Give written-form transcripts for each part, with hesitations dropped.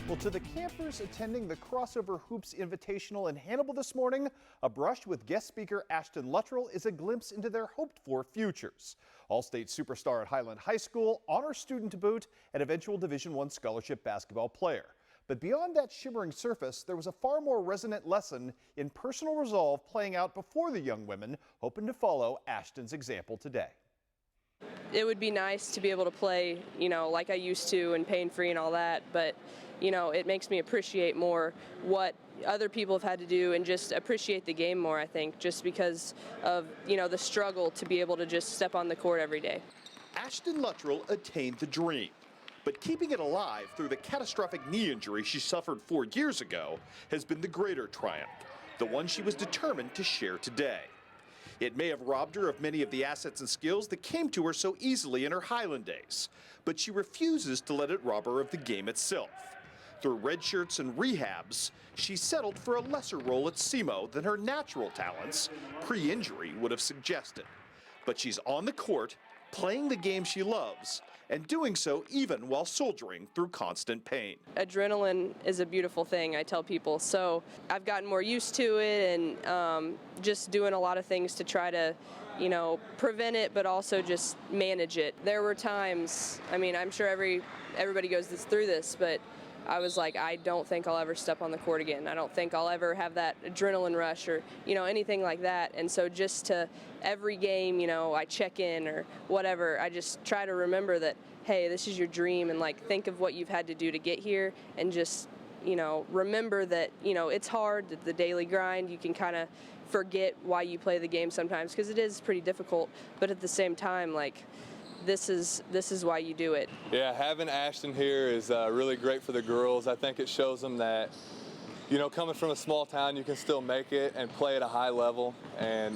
Well, to the campers attending the Crossover Hoops Invitational in Hannibal this morning, a brush with guest speaker Ashton Luttrull is a glimpse into their hoped-for futures. All-state superstar at Highland High School, honor student to boot, and eventual Division I scholarship basketball player. But beyond that shimmering surface, there was a far more resonant lesson in personal resolve playing out before the young women, hoping to follow Ashton's example today. It would be nice to be able to play, like I used to and pain-free and all that, but, it makes me appreciate more what other people have had to do and just appreciate the game more, I think, just because of, the struggle to be able to just step on the court every day. Ashton Luttrull attained the dream, but keeping it alive through the catastrophic knee injury she suffered 4 years ago has been the greater triumph, the one she was determined to share today. It may have robbed her of many of the assets and skills that came to her so easily in her Highland days, but she refuses to let it rob her of the game itself. Through red shirts and rehabs, she settled for a lesser role at SEMO than her natural talents, pre-injury, would have suggested. But she's on the court, playing the game she loves, and doing so even while soldiering through constant pain. Adrenaline is a beautiful thing, I tell people, so I've gotten more used to it and just doing a lot of things to try to, prevent it, but also just manage it. There were times, I'm sure everybody goes through this, but I was like, I don't think I'll ever step on the court again. I don't think I'll ever have that adrenaline rush or, anything like that. And so just to every game, I check in or whatever, I just try to remember that, hey, this is your dream, and like think of what you've had to do to get here, and just, remember that, it's hard, the daily grind. You can kind of forget why you play the game sometimes because it is pretty difficult, but at the same time, like, this is why you do it. Yeah, having Ashton here is really great for the girls. I think it shows them that, coming from a small town, you can still make it and play at a high level. And,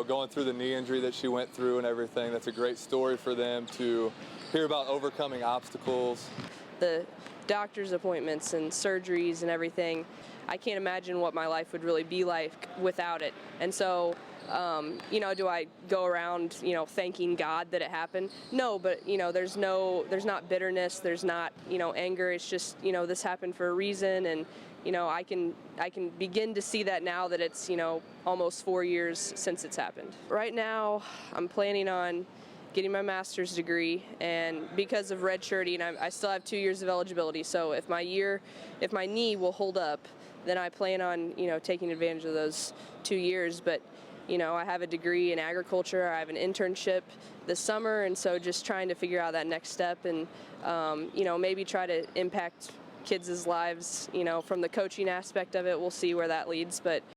going through the knee injury that she went through and everything, that's a great story for them to hear about overcoming obstacles. The doctor's appointments and surgeries and everything, I can't imagine what my life would really be like without it. And so, do I go around, thanking God that it happened? No, but, there's not bitterness, there's not, anger. It's just, this happened for a reason, and, I can begin to see that now that it's, almost 4 years since it's happened. Right now, I'm planning on getting my master's degree, and because of redshirting, I still have 2 years of eligibility. So if my knee will hold up, then I plan on, taking advantage of those 2 years. But I have a degree in agriculture, I have an internship this summer, and so just trying to figure out that next step and, maybe try to impact kids' lives, from the coaching aspect of it. We'll see where that leads, but